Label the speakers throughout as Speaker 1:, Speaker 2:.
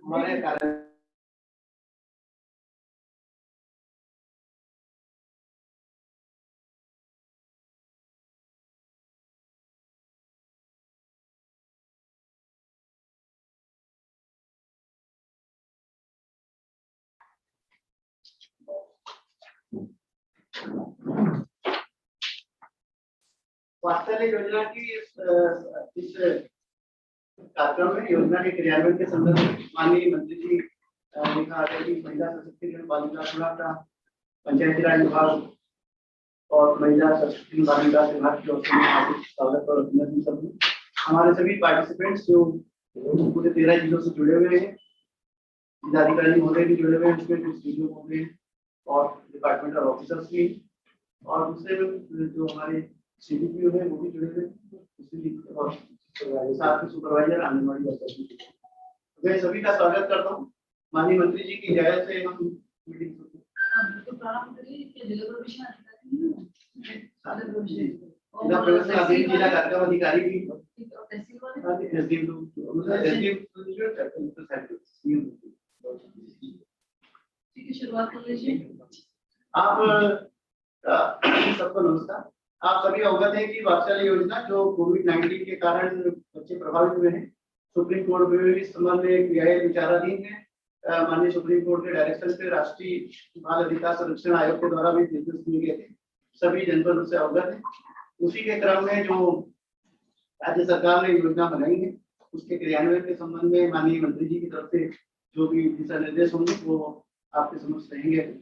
Speaker 1: हमारे कार्य वात्सल्य योजना की इस कार्यक्रम में योजना के क्रियान्वयन के संदर्भ में माननीय मंत्री जी ने कहा है कि महिला सशक्तिकरण बालिका सुरक्षा का पंचायती राज विभाग और महिला सशक्तिकरण बाल विकास विभाग की ओर से हार्दिक स्वागत और अभिनंदन सभी हमारे सभी पार्टिसिपेंट्स जो पूरे 13 जिलों से जुड़े हुए हैं, जिलाधिकारी महोदय भी जुड़े हुए हैं, उसमें कुछ जिलों महोदय और डिपार्टमेंटल ऑफिसर्स भी और दूसरे जो हमारे CDPO है वो भी जुड़े हुए हैं और साथ में सुपरवाइजर आंगनबाड़ी वर्कर। मैं सभी का स्वागत करता हूँ। माननीय मंत्री जी की इजाजत से हम मीटिंग जिला कार्यक्रम अधिकारी भी
Speaker 2: शुरुआत कर लीजिए।
Speaker 1: आप सबको नमस्कार। आप सभी अवगत हैं कि वात्सल्य योजना जो कोविड-19 के कारण बच्चे प्रभावित हुए हैं, सुप्रीम कोर्ट में इस संबंध में एक विचाराधीन है। माननीय सुप्रीम कोर्ट के डायरेक्शन पे राष्ट्रीय बाल अधिकार संरक्षण आयोग के द्वारा भी निर्देश दिए गए थे, सभी जनपद उससे अवगत है। उसी के क्रम में जो राज्य सरकार ने योजना बनाई है उसके क्रियान्वयन के संबंध में माननीय मंत्री जी की तरफ से जो भी दिशा निर्देश होंगे वो आपके समक्ष रहेंगे।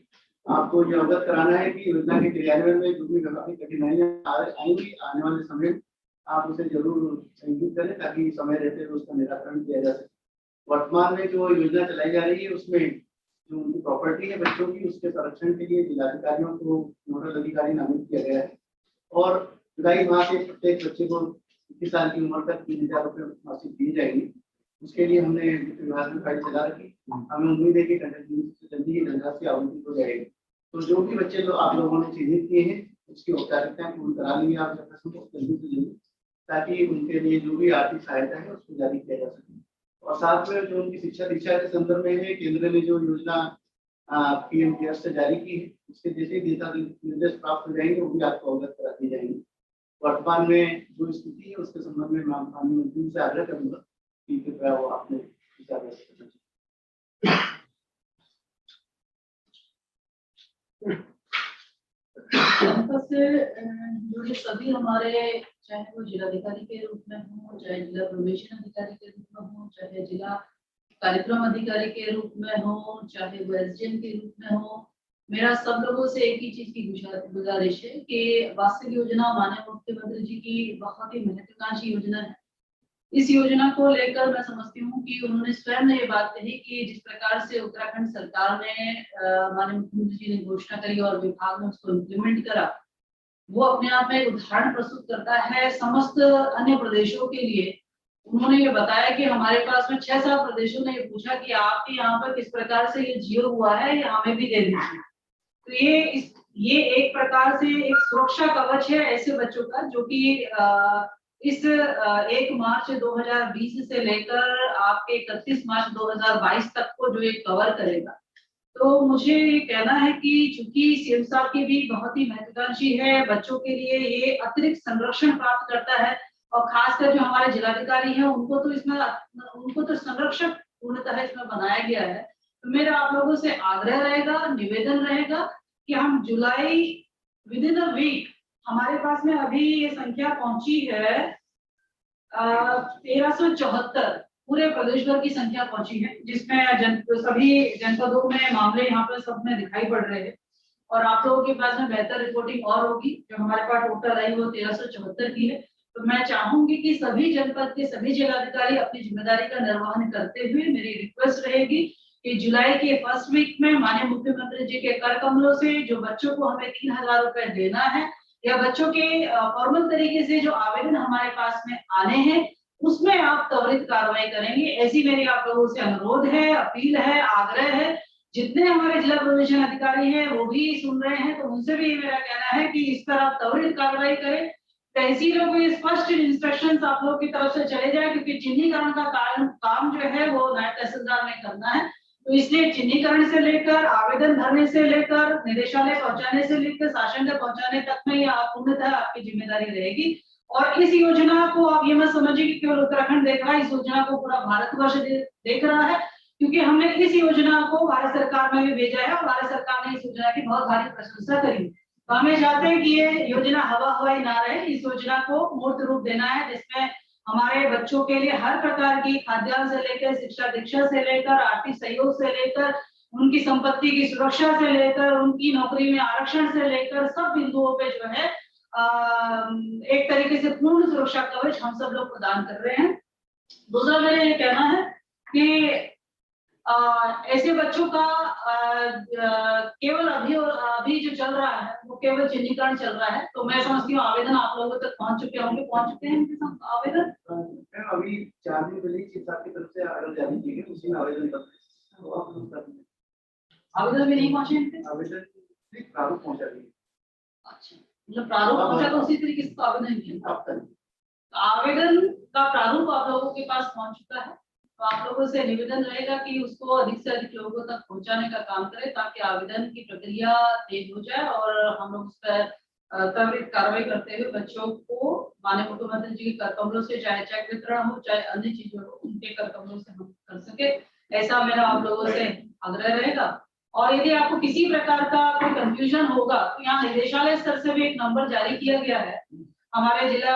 Speaker 1: आपको ये अवगत कराना है कि योजना के क्रियान्वयन में जो भी व्यवहारिक कठिनाइयां आएंगी आने वाले समय में आप उसे जरूर इंगित करें ताकि समय रहते हुए उसका निराकरण किया जा सके। वर्तमान में जो योजना चलाई जा रही है उसमें जो उनकी प्रॉपर्टी है बच्चों की उसके संरक्षण के लिए जिलाधिकारियों को नोडल अधिकारी नामित किया गया है और जुलाई माह से प्रत्येक बच्चे को 21 साल की उम्र तक 3000 रुपये मासिक दिए जाएंगे। उसके लिए हमने विभाग में फाइल चला रखी। हमें उम्मीद है कि जल्दी ही धनराशि आवंटित हो जाएगी। तो जो भी बच्चे लोग आप लोगों ने चिन्हित किए हैं उसकी औपचारिकताएं पूर्ण करा लेंगे आप जल्दी से जल्दी ताकि उनके लिए जो भी आर्थिक सहायता है उसको जारी किया जा सके। और साथ में जो उनकी शिक्षा दीक्षा के संदर्भ में है केंद्र ने जो योजना PM केयर्स से जारी की है उसके जैसे दिशा निर्देश प्राप्त हो जाएंगे वो भी आपको अवगत करा दी जाएंगे। वर्तमान में जो स्थिति है उसके संबंध में माननीय मंत्री से आग्रह करूंगा कि कृपया वो आपने
Speaker 2: जनपद से जुड़े सभी हमारे चाहे वो जिलाधिकारी के रूप में हो, चाहे जिला प्रोबेशन अधिकारी के रूप में हो, चाहे जिला कार्यक्रम अधिकारी के रूप में हो, चाहे वो SDM के रूप में हो, मेरा सब लोगों से एक ही चीज की गुजारिश है कि वात्सल्य योजना माननीय मुख्यमंत्री जी की बहुत ही महत्वाकांक्षी योजना है। इस योजना को लेकर मैं समझती हूँ कि उन्होंने स्वयं ये बात कही कि जिस प्रकार से उत्तराखंड सरकार ने माननीय मुख्यमंत्री जी ने घोषणा करी और विभाग ने उसको इम्प्लीमेंट करा, वो अपने आप में एक उदाहरण प्रस्तुत करता है समस्त अन्य प्रदेशों के लिए। उन्होंने ये बताया कि हमारे पास में 6-7 प्रदेशों ने ये पूछा कि आपके यहाँ पर किस प्रकार से ये जियो हुआ है, ये हमें भी दे दीजिए। तो ये एक प्रकार से एक सुरक्षा कवच है ऐसे बच्चों का जो कि इस 1 मार्च 2020 से लेकर आपके 31 मार्च 2022 तक को जो ये कवर करेगा। तो मुझे ये कहना है कि चूंकि CM साहब की भी बहुत ही महत्वाकांक्षी है, बच्चों के लिए ये अतिरिक्त संरक्षण प्राप्त करता है और खासकर जो हमारे जिलाधिकारी हैं उनको तो संरक्षक पूर्णतः इसमें बनाया गया है। तो मेरा आप लोगों से आग्रह रहेगा, निवेदन रहेगा कि हम जुलाई विदिन अ वीक हमारे पास में अभी ये संख्या पहुंची है 1374 पूरे प्रदेश भर की संख्या पहुंची है जिसमें सभी जनपदों में मामले यहाँ पे सब में दिखाई पड़ रहे हैं और आप लोगों के पास में बेहतर रिपोर्टिंग और होगी। जो हमारे पास टोटल आई वो 1374 की है। तो मैं चाहूंगी कि सभी जनपद के सभी जिलाधिकारी अपनी जिम्मेदारी का निर्वहन करते हुए मेरी रिक्वेस्ट रहेगी कि जुलाई के फर्स्ट वीक में माननीय मुख्यमंत्री जी के कर कमलों से जो बच्चों को हमें 3000 रुपए देना है या बच्चों के फॉर्मल तरीके से जो आवेदन हमारे पास में आने हैं उसमें आप त्वरित कार्रवाई करेंगे, ऐसी मेरी आप लोगों से अनुरोध है, अपील है, आग्रह है। जितने हमारे जिला प्रोबेशन अधिकारी हैं वो भी सुन रहे हैं तो उनसे भी मेरा कहना है कि इस पर आप त्वरित कार्रवाई करें। तहसीलों को ये स्पष्ट इंस्ट्रक्शंस आप लोग की तरफ से चले जाए, क्योंकि चिन्हीकरण का काम जो है वो नायब तहसीलदार ने करना है। तो इसलिए चिन्हीकरण से लेकर आवेदन भरने से लेकर निदेशालय पहुंचाने से लेकर शासन तक पहुंचाने तक में ये पूर्णतः आपकी जिम्मेदारी रहेगी। और इस योजना को आप ये मत समझिए कि केवल उत्तराखंड देख रहा है, इस योजना को पूरा भारतवर्ष देख रहा है, क्योंकि हमने इस योजना को भारत सरकार में भी भेजा है और भारत सरकार ने इस योजना की बहुत भारी प्रशंसा करी। तो हमें चाहते हैं कि ये योजना हवा हवाई ना रहे, इस योजना को मूर्त रूप देना है, जिसमें हमारे बच्चों के लिए हर प्रकार की खाद्यान्न से लेकर शिक्षा दीक्षा से लेकर आर्थिक सहयोग से लेकर उनकी संपत्ति की सुरक्षा से लेकर उनकी नौकरी में आरक्षण से लेकर सब बिंदुओं पे जो है एक तरीके से पूर्ण सुरक्षा कवच हम सब लोग प्रदान कर रहे हैं। दूसरा मेरा ये कहना है कि ऐसे बच्चों का केवल अभी जो चल रहा है वो केवल चिन्हीकरण चल रहा है। तो मैं समझती हूँ आवेदन आप लोगों तक पहुंच चुके होंगे, पहुंच चुके हैं इनके साथ आवेदन।
Speaker 1: मैम अभी 4 दिन पहले चीफ साहब की तरफ से आवेदन जारी किए गए, उसी में आवेदन करते तो आप लोग कर
Speaker 2: आवेदन भी नहीं पहुंचे इनके?
Speaker 1: आवेदन सिर्फ प्रारूप पहुंचा दिए।
Speaker 2: अच्छा, मतलब प्रारूप पहुंचा तो उसी तरीके से आवेदन किया। आवेदन का प्रारूप आप लोगों के पास पहुंच चुका है, तो आप लोगों से निवेदन रहेगा कि उसको अधिक से अधिक लोगों तक पहुंचाने का काम करें, ताकि आवेदन की प्रक्रिया तेज हो जाए और हम लोग उस पर त्वरित कार्रवाई करते हुए बच्चों को माननीय मुख्यमंत्री जी के कर कमलों से, चाहे चेक वितरण हो चाहे अन्य चीजों हो, उनके कर कमलों से हम कर सके, ऐसा मेरा आप लोगों से आग्रह रहेगा। और यदि आपको किसी प्रकार का कोई कंफ्यूजन होगा तो यहाँ निदेशालय स्तर से भी एक नंबर जारी किया गया है हमारे जिला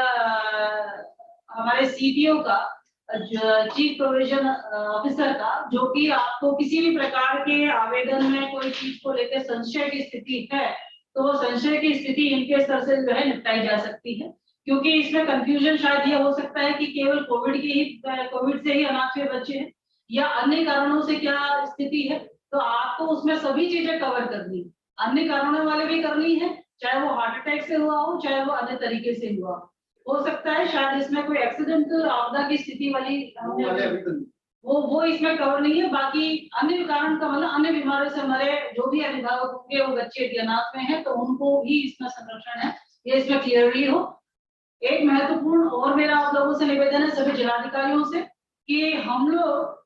Speaker 2: हमारे सीपीओ का, चीफ प्रोविजन ऑफिसर का, जो कि आपको किसी भी प्रकार के आवेदन में कोई चीज को लेकर संशय की स्थिति है तो वो संशय की स्थिति इनके स्तर से जो है निपटाई जा सकती है। क्योंकि इसमें कंफ्यूजन शायद ये हो सकता है कि केवल कोविड से ही अनाथ हुए बच्चे हैं या अन्य कारणों से क्या स्थिति है, तो आपको उसमें सभी चीजें कवर करनी है, अन्य कारणों वाले भी करनी है, चाहे वो हार्ट अटैक से हुआ हो चाहे वो अन्य तरीके से हुआ हो सकता है शायद इसमें कोई एक्सीडेंटल आपदा की स्थिति वाली वो इसमें कवर नहीं है। बाकी अन्य कारण का मतलब अन्य बीमारियों से मरे जो भी अभिभावक होंगे वो बच्चे अनाथ में हैं तो उनको भी इसमें संरक्षण है, ये इसमें क्लियरली हो। एक महत्वपूर्ण और मेरा आप लोगों से निवेदन है सभी जिलाधिकारियों से कि हम लोग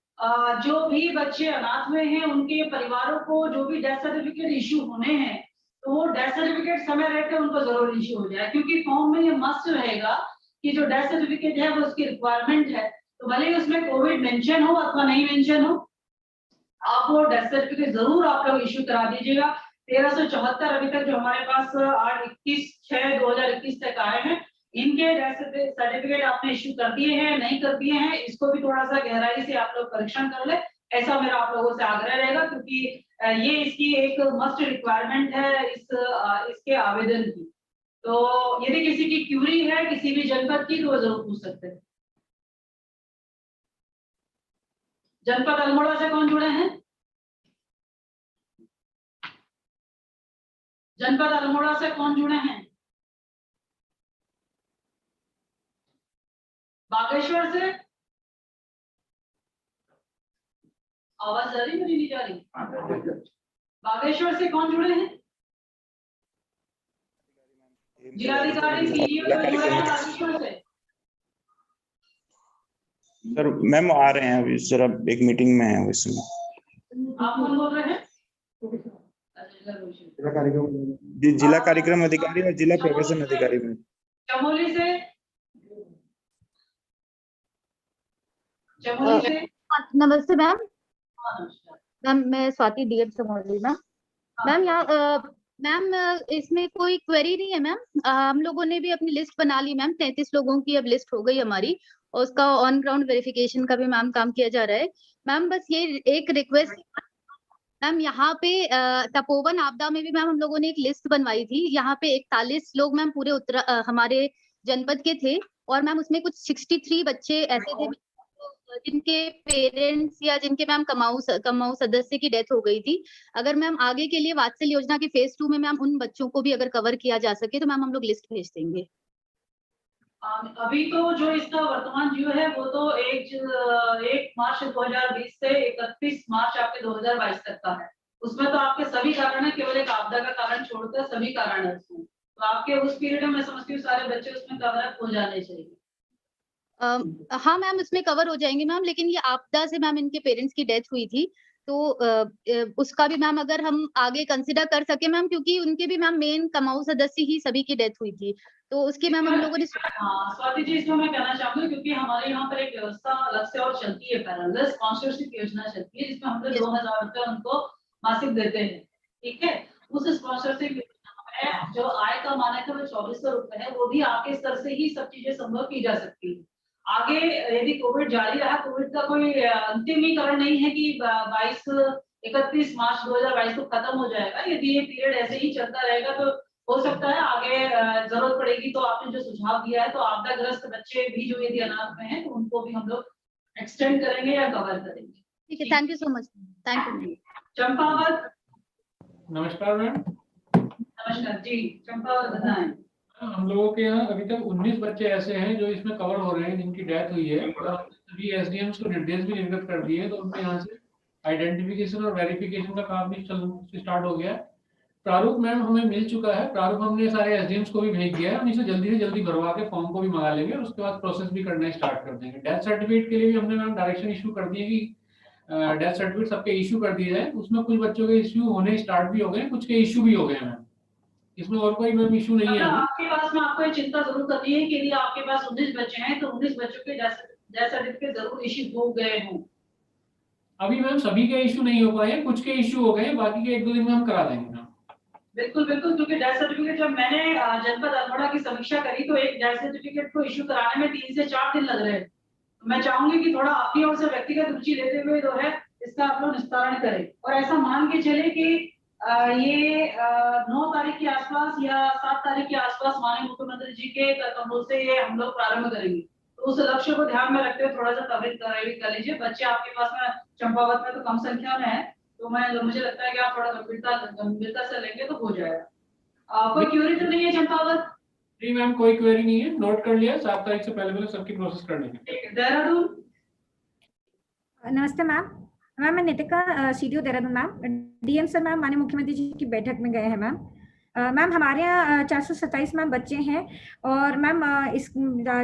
Speaker 2: जो भी बच्चे अनाथ में हैं उनके परिवारों को जो भी डेथ सर्टिफिकेट इश्यू होने हैं तो वो डेथ सर्टिफिकेट समय रहते उनको जरूर इश्यू हो जाए, क्योंकि फॉर्म में ये मस्ट रहेगा कि जो डेथ सर्टिफिकेट है वो उसकी रिक्वायरमेंट है, तो भले ही उसमें कोविड मेंशन हो अथवा नहीं मेंशन हो, आप वो डेथ सर्टिफिकेट जरूर आप लोग इश्यू करा दीजिएगा। 1374 अभी तक जो हमारे पास 8/21/2021 तक आए हैं, इनके डेथ सर्टिफिकेट आपने इश्यू कर दिए हैं नहीं कर दिए हैं, इसको भी थोड़ा सा गहराई से आप लोग परीक्षण कर ले, ऐसा मेरा आप लोगों से आग्रह रहेगा, क्योंकि ये इसकी एक मस्ट रिक्वायरमेंट है इसके आवेदन की। तो यदि किसी की क्यूरी है किसी भी जनपद की तो वो जरूर पूछ सकते हैं। जनपद अल्मोड़ा से कौन जुड़े हैं? जनपद अल्मोड़ा से कौन जुड़े हैं? बागेश्वर से आवाज जा रही मेरी नहीं जा रही? बागेश्वर से कौन जुड़े हैं? जिलाधिकारी सीईओ जुड़े हैं बागेश्वर से?
Speaker 3: सर मैम आ रहे हैं अभी, सर अब एक मीटिंग में है इस समय।
Speaker 2: आप कौन बोल रहे हैं?
Speaker 3: जिला कार्यक्रम अधिकारी और जिला प्रशासन अधिकारी में।
Speaker 2: चमोली से
Speaker 4: नमस्ते मैम। मैम मैं Swati DM Chamoli ma'am. Ma'am यहाँ मैम इसमें कोई क्वेरी नहीं है मैम, हम लोगों ने भी अपनी लिस्ट बना ली मैम, 33 लोगों की अब लिस्ट हो गई हमारी और उसका ऑन ग्राउंड वेरिफिकेशन का भी मैम काम किया जा रहा है। मैम बस ये एक रिक्वेस्ट मैम, यहाँ पे तपोवन आपदा में भी मैम हम लोगों ने एक लिस्ट बनवाई थी, यहाँ पे 41 लोग मैम पूरे हमारे जनपद के थे और मैम उसमें कुछ 63 बच्चे ऐसे थे जिनके पेरेंट्स या जिनके मैम कमाऊ सदस्य की डेथ हो गई थी। अगर मैम आगे के लिए वात्सल योजना के फेज 2 में मैम उन बच्चों को भी अगर कवर किया जा सके तो मैम हम लोग लिस्ट भेज देंगे।
Speaker 2: अभी तो जो इसका वर्तमान ड्यू है वो तो 1 मार्च 2020 से 31 मार्च आपके 2022 तक का है, उसमें तो आपके सभी कारण है, केवल एक आपदा का कारण छोड़कर सभी कारण है उसमें, तो तो आपके उस पीरियड में मैं समझती हूँ सारे बच्चे उसमें कवर अप हो जाने चाहिए।
Speaker 4: हाँ मैम, इसमें कवर हो जाएंगे मैम, लेकिन ये आपदा से मैम इनके पेरेंट्स की डेथ हुई थी, तो उसका भी मैम अगर हम आगे कंसिडर कर सके मैम, क्योंकि उनके भी मैम मेन कमाऊ सदस्य ही सभी की डेथ हुई थी, तो उसकी मैम हम लोगों ने
Speaker 2: हाँ स्वाति जी, इसमें मैं कहना चाहूंगी क्योंकि हमारे यहाँ पर एक व्यवस्था अलग से और चलती है, पैरेलल स्पॉन्सरशिप योजना चलती है जिसमें हम लोग 2000 रुपए उनको मासिक देते हैं, ठीक है। उस स्पॉन्सरशिप योजना में जो आय का मानक है वो 2400 रुपए है, वो भी आपके स्तर से ही सब चीजें संभव की जा सकती है। आगे यदि कोविड जारी रहा, कोविड का कोई अंतिमीकरण नहीं है कि 31 मार्च 2022 को खत्म हो जाएगा। यदि ये पीरियड ऐसे ही चलता रहेगा तो हो सकता है आगे जरूरत पड़ेगी। तो आपने जो सुझाव दिया है, तो आपदाग्रस्त बच्चे भी जो यदि अनाथ में हैं तो उनको भी हम लोग एक्सटेंड करेंगे या कवर करेंगे।
Speaker 4: ठीक है, thank you so much, thank you.
Speaker 2: Champawat.
Speaker 5: नमस्कार मैम।
Speaker 2: नमस्कार जी, चंपावत बताएं।
Speaker 5: हम लोगों के यहाँ अभी तक 19 बच्चे ऐसे हैं जो इसमें कवर हो रहे हैं जिनकी डेथ हुई है, और सभी एसडीएम्स को निर्देश भी निर्गत कर दिए, तो उनके यहाँ से आइडेंटिफिकेशन और वेरिफिकेशन का काम भी स्टार्ट हो गया है। प्रारूप मैम हमें मिल चुका है, प्रारूप हमने सारे एसडीएम्स को भी भेज दिया है, हम इसे जल्दी से जल्दी भरवा के फॉर्म को भी मंगा लेंगे और उसके बाद प्रोसेस भी करना स्टार्ट कर देंगे। डेथ सर्टिफिकेट के लिए भी हमने मैम डायरेक्शन इशू कर दिए कि डेथ सर्टिफिकेट सबके इशू कर दिए जाए। उसमें कुछ बच्चों के इशू होने स्टार्ट भी हो गए, कुछ के इशू भी हो गए मैम, इसमें और कोई मैम इशू नहीं है।
Speaker 2: आपके पास में आपको ये चिंता जरूर करनी है कि यदि आपके पास 19 बच्चे हैं तो 19 बच्चों के डेथ सर्टिफिकेट जरूर इशू हो गए हों।
Speaker 5: अभी मैम सभी के इशू नहीं हो पाए, कुछ के इशू हो गए, बाकी के 1-2 दिन में हम करा देंगे मैम।
Speaker 2: बिल्कुल बिल्कुल, क्योंकि डेथ सर्टिफिकेट जब मैंने जनपद अल्मोड़ा की समीक्षा करी तो एक डेथ सर्टिफिकेट को इशू कराने में 3 से 4 दिन लग रहे हैं। तो मैं चाहूंगी कि थोड़ा आपकी ओर से व्यक्तिगत रुचि लेते हुए जो है इसका आप लोग निस्तारण करें, और ऐसा मान के चले कि ये 9 तारीख के आसपास या 7 तारीख के आसपास माननीय मुख्यमंत्री जी के कमरों से ये हम लोग प्रारंभ करेंगे। तो उस लक्ष्य को ध्यान में रखते हुए थोड़ा सा कवरेज कर लीजिए। बच्चे आपके पास में चंपावत में तो कम संख्या में है, तो मुझे लगता है कि आप थोड़ा गंभीरता से लेंगे तो हो जाएगा। कोई क्वेरी तो नहीं है चंपावत?
Speaker 5: नहीं मैम, कोई क्वेरी नहीं है, नोट कर लिया। 7 तारीख से पहले सबकी प्रोसेस कर लेंगे।
Speaker 2: ठीक है। देहरादून।
Speaker 6: नमस्ते मैम, मैं Nitika, CDO Dehradun ma'am. DM sir ma'am माननीय मुख्यमंत्री जी की बैठक में गए हैं मैम। मैम हमारे यहाँ 427 मैम बच्चे हैं, और मैम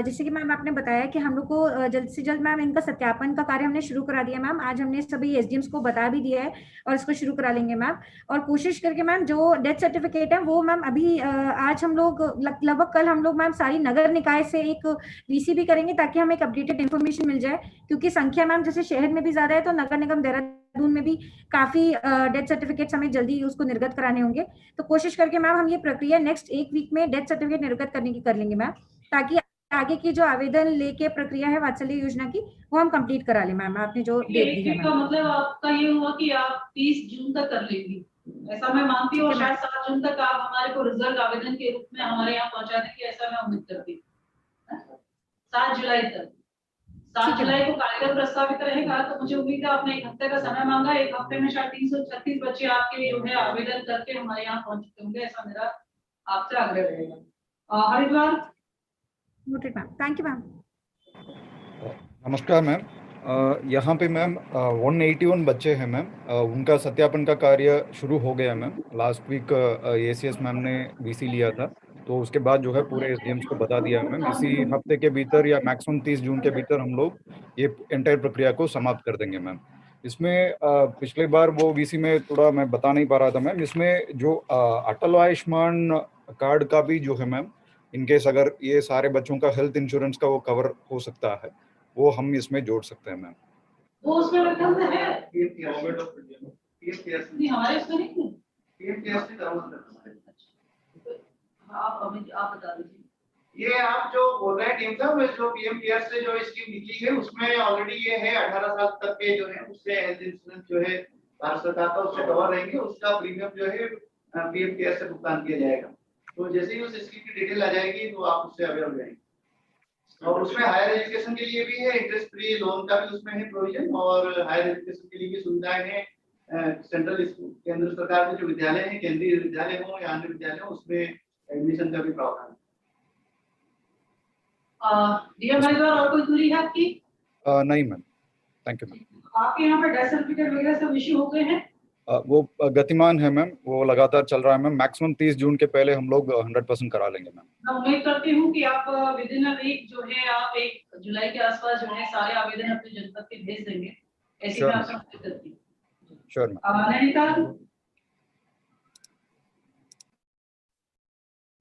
Speaker 6: जैसे कि मैम आपने बताया कि हम लोग को जल्द से जल्द मैम इनका सत्यापन का कार्य हमने शुरू करा दिया मैम। आज हमने सभी एसडीएम्स को बता भी दिया है और इसको शुरू करा लेंगे मैम। और कोशिश करके मैम जो डेथ सर्टिफिकेट है वो मैम अभी आज हम लोग लगभग कल हम लोग मैम सारी नगर निकाय से एक वीसी भी करेंगे ताकि हमें एक अपडेटेड इन्फॉर्मेशन मिल जाए, क्योंकि संख्या मैम जैसे शहर में भी ज्यादा है तो नगर निगम देहरादून में भी काफी डेथ सर्टिफिकेट्स हमें जल्दी उसको निर्गत कराने होंगे। तो कोशिश करके मैम हम ये प्रक्रिया नेक्स्ट 1 वीक में डेथ सर्टिफिकेट निर्गत करने की कर लेंगे मैम, ताकि आगे की जो आवेदन लेके प्रक्रिया है वात्सल्य योजना की वो हम कंप्लीट करा ले मैम। आपने जो डेट दी है मैम,
Speaker 2: मतलब आपका ये हुआ कि आप 30 जून तक कर लेंगी, ऐसा मैं मानती हूँ, और शायद 7 जून तक आप हमारे को रिजल्ट आवेदन के रूप में हमारे यहाँ पहुंचा देंगे, ऐसा मैं उम्मीद करती हूँ। 7 जुलाई तक, 7 जुलाई को कार्यक्रम प्रस्तावित रहेगा, तो मुझे उम्मीद है आपने 1 हफ्ते का समय मांगा, 1 हफ्ते में शायद 336 बच्चे आपके जो है आवेदन करके हमारे यहाँ पहुंच चुके होंगे, ऐसा मेरा आपसे आग्रह रहेगा। Haridwar.
Speaker 6: Noted ma'am, thank you ma'am.
Speaker 7: नमस्कार मैम, यहाँ पे मैम 181 बच्चे हैं मैम, उनका सत्यापन का कार्य शुरू हो गया ma'am. Last week ACS ma'am ने वीसी लिया था, तो उसके बाद जो है पूरे एसडीएम्स को बता दिया मैम। इसी हफ्ते के भीतर या मैक्सिमम 30 जून के भीतर हम लोग ये एंटायर प्रक्रिया को समाप्त कर देंगे मैम। इसमें पिछले बार वो वीसी में थोड़ा मैं बता नहीं पा रहा था मैम, इसमें जो अटल आयुष्मान कार्ड का भी जो है मैम, इनकेस अगर ये सारे बच्चों का हेल्थ इंश्योरेंस का वो कवर हो सकता है, वो हम इसमें जोड़ सकते हैं मैम।
Speaker 2: वो उसमें रकम है
Speaker 1: पीएमकेएस
Speaker 2: नहीं, हमारे इसमें नहीं है।
Speaker 1: पीएमकेएस से कराना
Speaker 2: आप बता दीजिए।
Speaker 1: ये आप जो बोल रहे हैं टीम साहब, जो पीएमकेएस से जो स्कीम निकली है उसमें ऑलरेडी ये है 18 साल तक के जो है उससे हेल्थ इंश्योरेंस जो है भारत सरकार का उससे कवर रहेंगे, उसका प्रीमियम जो है पीएमकेएस से भुगतान किया जाएगा। तो जैसे ही उस स्कीम की डिटेल आ जाएगी तो आप उससे अवेयर हो जाएंगे। और उसमें हायर एजुकेशन के लिए भी है, इंटरेस्ट फ्री लोन का भी उसमें है प्रोविजन, और हायर एजुकेशन के लिए भी सुविधाएं हैं। सेंट्रल स्कूल, केंद्र सरकार के जो विद्यालय हैं, केंद्रीय विद्यालय हो या अन्य विद्यालय हो, उसमें एडमिशन का भी प्रावधान
Speaker 2: है। और कोई क्वेरी है आपकी?
Speaker 7: नहीं मैम, थैंक यू मैम।
Speaker 2: आपके यहाँ पे डेथ सर्टिफिकेट वगैरह सब इश्यू हो गए हैं?
Speaker 7: वो गतिमान है मैम, वो लगातार चल रहा है मैम। मैक्सिमम 30 जून के पहले हम लोग 100% करा लेंगे मैम।
Speaker 2: मैं उम्मीद करती हूँ कि आप विद इन अ वीक जो है आप 1 जुलाई के आसपास जो है सारे आवेदन अपने जनपद के भेज देंगे, ऐसी मैं आपसे उम्मीद करती हूँ।
Speaker 7: Sure ma'am.
Speaker 2: नैनीताल।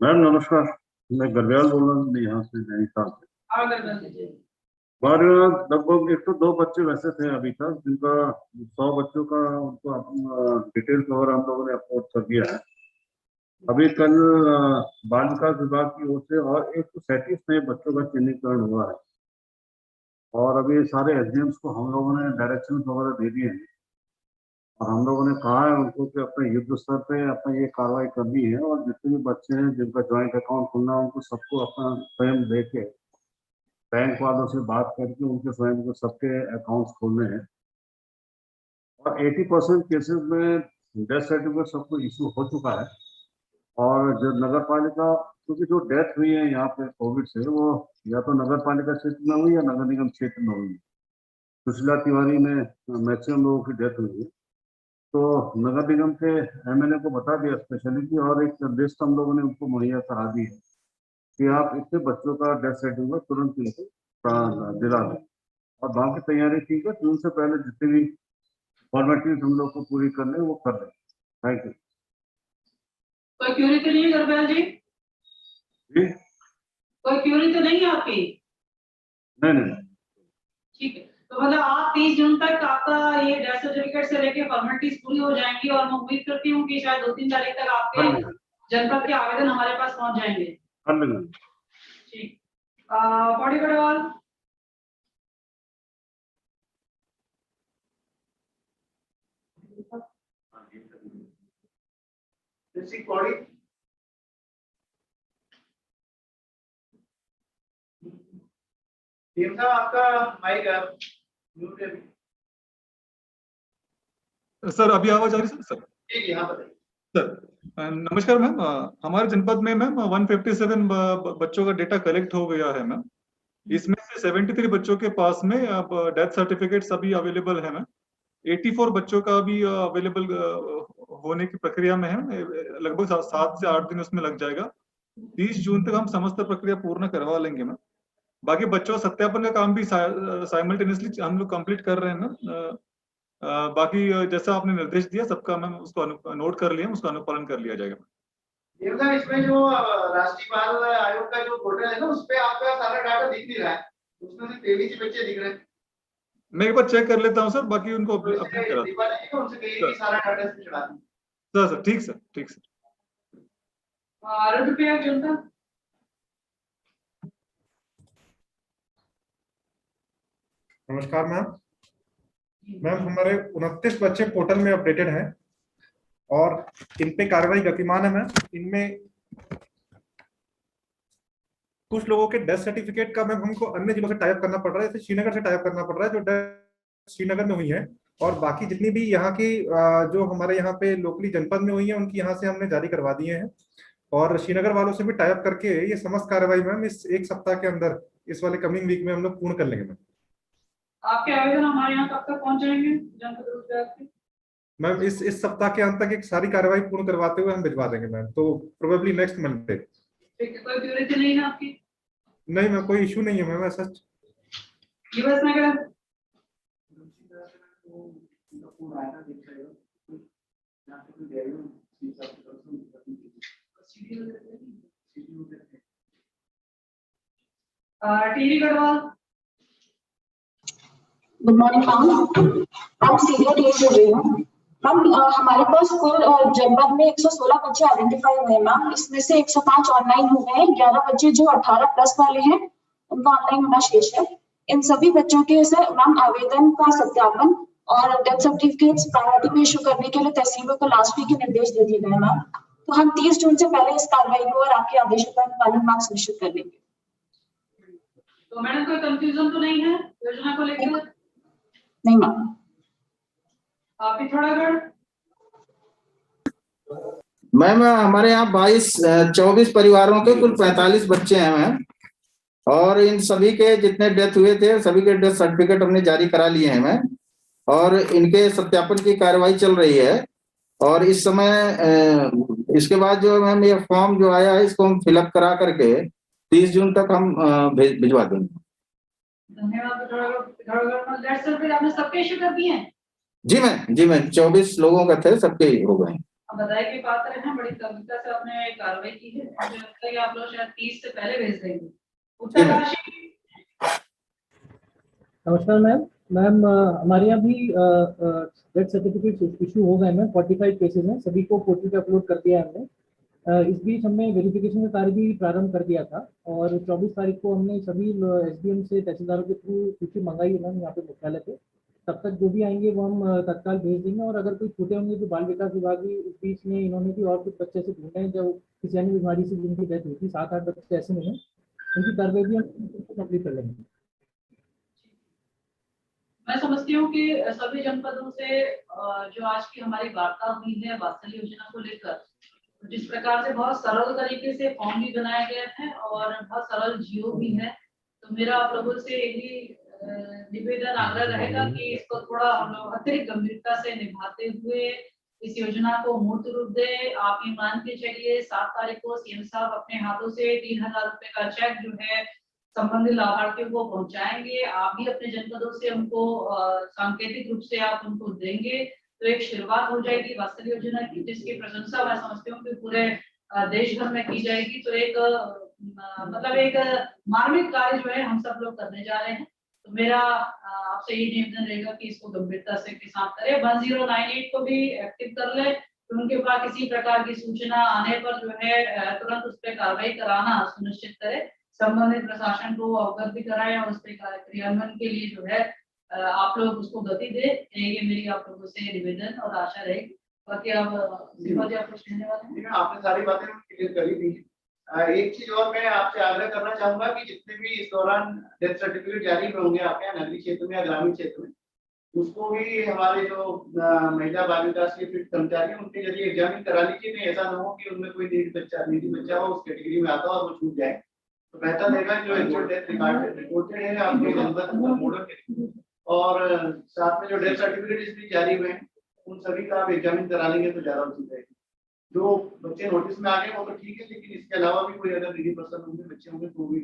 Speaker 8: मैम नमस्कार, मैं गरब्याल बोल रहा हूँ यहाँ से नैनीताल से। हमारे यहाँ लगभग 102 बच्चे वैसे थे अभी तक, जिनका 100 बच्चों का उनको डिटेल कवर हम लोगों ने अपलोड कर दिया है। अभी कल बाल विकास विभाग की ओर से और 137 नए बच्चों का चिन्हीकरण हुआ है, और अभी सारे एसडीएम्स को हम लोगों ने डायरेक्शन वगैरह दे दिए हैं, और हम लोगों ने कहा है उनको कि अपने युद्ध स्तर पे अपना ये कार्रवाई करनी है, और जितने भी बच्चे हैं जिनका ज्वाइंट अकाउंट खुलना है उनको सबको अपना स्वयं लेके बैंक वालों से बात करके उनके स्वयं को सबके अकाउंट्स खोलने हैं। और 80% केसेस में डेथ सर्टिफिकेट सबको इशू हो चुका है, और जो नगर पालिका, क्योंकि जो डेथ हुई है यहाँ पे कोविड से, वो या तो नगर पालिका क्षेत्र में हुई या नगर निगम क्षेत्र में हुई। सुशीला तिवारी में मैक्सिमम लोगों की डेथ हुई है, तो नगर निगम के एमएलए को बता दिया स्पेशली की, और एक लिस्ट हम लोगों ने उनको मुहैया करा दी है कि आप इतने बच्चों का डेथ सर्टिफिकेट तुरंत लेके दिला दें, और बाकी तैयारी ठीक है। जून से पहले जितनी भी फॉर्मेलिटीज हम लोग को पूरी कर ले वो कर लें। Thank you.
Speaker 2: कोई क्यूरी तो नहीं है गरब्याल जी?
Speaker 8: जी
Speaker 2: कोई क्यूरी तो नहीं है आपकी?
Speaker 8: नहीं।
Speaker 2: ठीक है, तो मतलब आप 30 जून तक आपका ये डेथ सर्टिफिकेट से लेके फॉर्मेलिटीज पूरी हो जाएंगी, और मैं उम्मीद करती हूँ कि शायद 2-3 तारीख तक आपके जनपद के आवेदन हमारे पास पहुंच जाएंगे। ठीक। बॉडी गढ़वाल।
Speaker 1: कौड़ी। आपका माइक म्यूट है।
Speaker 9: सर अभी आवाज आ रही है सर?
Speaker 1: ठीक है, हाँ बताइए
Speaker 9: सर। नमस्कार मैम, हमारे जनपद में मैम 157 बच्चों का डेटा कलेक्ट हो गया है मैम। इसमें से 73 बच्चों के पास में अब डेथ सर्टिफिकेट्स अभी अवेलेबल है मैम। 84 बच्चों का अभी अवेलेबल होने की प्रक्रिया में है, लगभग 7 से 8 दिन उसमें लग जाएगा। 30 जून तक हम समस्त प्रक्रिया पूर्ण करवा लेंगे मैम। बाकी बच्चों सत्यापन का काम भी साइमल्टेनियसली हम लोग कंप्लीट कर रहे हैं मैम। बाकी जैसा आपने निर्देश दिया सबका मैम उसको नोट कर लिया, उसका अनुपालन कर लिया जाएगा।
Speaker 1: इसमें जो राष्ट्रीय बाल आयोग का जो पोर्टल है ना, उसपे आपका सारा डाटा दिख नहीं रहा है, उसमें सिर्फ 23 बच्चे दिख रहे हैं।
Speaker 9: मैं एक बार चेक कर लेता हूँ सर, बाकी उनको अपडेट करा
Speaker 1: सारा डाटा इसमें चढ़ा दें।
Speaker 9: सर। ठीक सर, ठीक सर।
Speaker 2: जनता।
Speaker 10: नमस्कार मैम, हमारे 29 बच्चे पोर्टल में अपडेटेड हैं और इन पे कार्रवाई गतिमान है मैम। इनमें कुछ लोगों के डेथ सर्टिफिकेट का मैम हमको अन्य जिलों से टाइप करना पड़ रहा है, जैसे श्रीनगर से टाइप करना पड़ रहा है, जो डेथ श्रीनगर में हुई है, और बाकी जितनी भी यहाँ की जो हमारे यहाँ पे लोकली जनपद में हुई है उनकी यहाँ से हमने जारी करवा दिए हैं, और श्रीनगर वालों से भी टाइप करके ये समस्त कार्रवाई मैम इस 1 सप्ताह के अंदर, इस वाले कमिंग वीक में हम लोग पूर्ण कर लेंगे मैम।
Speaker 2: आपके आवेदन हमारे यहाँ कब तक पहुंच जाएंगे जनपद रोजगार के?
Speaker 10: मैम इस सप्ताह के अंत तक एक सारी कार्रवाई पूर्ण करवाते हुए हम भिजवा देंगे मैम, तो प्रोबेबली नेक्स्ट मंडे।
Speaker 2: ठीक है, कोई क्यूरी तो नहीं है आपकी?
Speaker 10: नहीं मैम, कोई इशू नहीं है मैम ऐसा।
Speaker 2: US Nagar. TV Garhwal.
Speaker 11: Good morning ma'am, हम सीनियर टीएस बोल रही हूँ मैम। हमारे पास कुल जनपद में 116 बच्चे आइडेंटिफाई हुए हैं मैम। इसमें से 105 ऑनलाइन हो गए हैं, 11 बच्चे जो 18+ वाले हैं उनका ऑनलाइन होना शेष है। इन सभी बच्चों के सर मैम आवेदन का सत्यापन और डेथ सर्टिफिकेट्स प्रायोरिटी में इशू करने के लिए तहसीलों को लास्ट वीक के निर्देश दे दिए गए मैम। तो हम 30 जून से पहले इस कार्रवाई को और आपके आदेशों का अनुपालन मैम सुनिश्चित कर लेंगे।
Speaker 2: तो मैडम कोई कंफ्यूजन तो नहीं है योजना को लेकर?
Speaker 11: नहीं मैम।
Speaker 2: पिथौरागढ़।
Speaker 12: मैम हमारे यहाँ 24 परिवारों के कुल 45 बच्चे हैं मैम, और इन सभी के जितने डेथ हुए थे सभी के डेथ सर्टिफिकेट हमने जारी करा लिए हैं मैम, और इनके सत्यापन की कार्रवाई चल रही है। और इस समय इसके बाद जो मैम ये फॉर्म जो आया है इसको हम फिलअप करा करके 30 जून तक हम भिजवा देंगे।
Speaker 2: धन्यवाद। फिर आपने सबके इश्यू कर दिए हैं?
Speaker 12: जी मैम 24 लोगों का थे, सबके हो गए।
Speaker 2: अब बधाई की पात्र है, बड़ी गंभीरता से आपने कार्रवाई की है। मुझे लगता है कि आप लोग शायद 30 से पहले भेज देंगे। उत्तर राशि।
Speaker 13: नमस्कार मैम हमारे यहाँ भी डेथ सर्टिफिकेट इशू हो गए मैम। 45 केसेस हैं, सभी को पोर्टल पे अपलोड कर दिया है हमने। इस बीच हमने वेरिफिकेशन का कार्य भी प्रारंभ कर दिया था और 24 तारीख को हमने सभी एसडीएम से तहसीलदारों के थ्रू सूची मंगाई है मैम यहाँ पे मुख्यालय पे। तब तक जो भी आएंगे वो हम तत्काल भेज देंगे। और अगर कोई छूटे होंगे तो बाल विकास विभाग भी इस बीच में इन्होंने भी और कुछ बच्चे से ढूंढे हैं जो किसी अन्य बीमारी से जिनकी डेथ हुई थी। 7-8 बच्चे ऐसे में हैं, उनकी कार्रवाई भी हम कंप्लीट कर लेंगे।
Speaker 2: मैं समझती हूँ कि सभी जनपदों से जो आज की हमारी वार्ता हुई है वात्सल्य योजना को लेकर, जिस प्रकार से बहुत सरल तरीके से फॉर्म भी बनाए गए हैं और बहुत सरल जियो भी है, तो मेरा आप लोगों से यही निवेदन आग्रह रहेगा कि इसको थोड़ा हम लोग अतिरिक्त गंभीरता से निभाते हुए इस योजना को मूर्त रूप दे। आप ये मान के चलिए 7 तारीख को सीएम साहब अपने हाथों से 3000 रुपए का चेक जो है संबंधित लाभार्थियों को पहुंचाएंगे। आप भी अपने जनपदों से उनको सांकेतिक रूप से आप उनको देंगे तो एक शुरुआत हो जाएगी वात्सल्य योजना की, जिसकी प्रशंसा मैं समझती हूँ कि पूरे देश भर में की जाएगी। तो एक मतलब एक मार्मिक कार्य जो है हम सब लोग करने जा रहे हैं। तो मेरा आपसे ये निवेदन रहेगा कि इसको गंभीरता से के साथ करें। 1098 को भी एक्टिव कर ले, तो उनके पास किसी प्रकार की सूचना आने पर जो है तुरंत उस पर कार्रवाई कराना सुनिश्चित करे। संबंधित प्रशासन को अवगत भी कराएं और उस पर क्रियान्वयन के लिए जो है आप लोग उसको गति दे। ये मेरी आप लोगों से निवेदन और आशा रहेगी। बाकी आप कुछ कहने वाले हैं?
Speaker 1: आपने सारी बातें क्लियर कर ही दी है। एक चीज और मैं आपसे आग्रह करना चाहूंगा कि जितने भी इस दौरान डेथ सर्टिफिकेट जारी होंगे आपके यहाँ नगरीय क्षेत्र में या ग्रामीण क्षेत्र में, उसको भी हमारे जो महिला बाल विकास के फिट कर्मचारी हैं उनके जरिए एग्जामिन करा लीजिए। नहीं ऐसा ना हो कि उनमें कोई निजी बच्चा हो उस कैटेगरी में आता हो और वो छूट जाए। तो बेहतर रहेगा जो एक्चुअल डेथ रिपोर्टेड है आपके जनपद मोडल के, और साथ में जो डेथ सर्टिफिकेट इसमें जारी हुए हैं उन सभी का आप एग्जामिन करा लेंगे तो ज्यादा उचित रहेगी। जो बच्चे नोटिस में आ गए वो तो ठीक है, लेकिन इसके अलावा भी कोई अगर निजी पर्सन होंगे बच्चे होंगे तो भी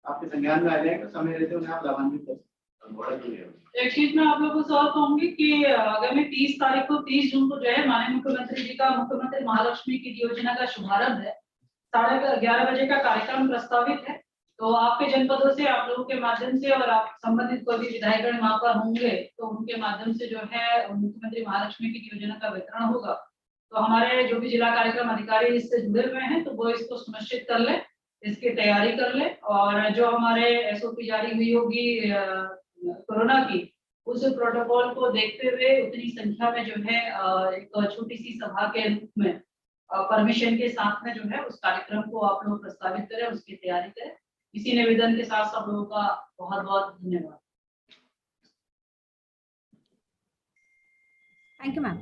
Speaker 1: आपके संज्ञान में आ जाएंगे। समय रहते उन्हें आप लाभान्वित कर सकते।
Speaker 2: एक चीज मैं आप लोगों को और कहूंगी कि आगामी 30 तारीख को 30 जून को जो है माननीय मुख्यमंत्री जी का मुख्यमंत्री महालक्ष्मी की योजना का शुभारंभ है। 11:30 बजे का कार्यक्रम प्रस्तावित है। तो आपके जनपदों से आप लोगों के माध्यम से और आप संबंधित कोई भी विधायकगण वहां पर होंगे तो उनके माध्यम से जो है मुख्यमंत्री महालक्ष्मी की योजना का वितरण होगा। तो हमारे जो भी जिला कार्यक्रम अधिकारी इससे जुड़े हुए हैं तो वो इसको सुनिश्चित कर ले, इसकी तैयारी कर ले। और जो हमारे एसओपी जारी हुई होगी कोरोना की, उस प्रोटोकॉल को देखते हुए उतनी संख्या में जो है एक छोटी सी सभा के रूप में परमिशन के साथ में जो है उस कार्यक्रम को आप लोग प्रस्तावित करें, उसकी तैयारी करें। इसी निवेदन के साथ सब लोगों का बहुत बहुत धन्यवाद।
Speaker 6: Thank you ma'am.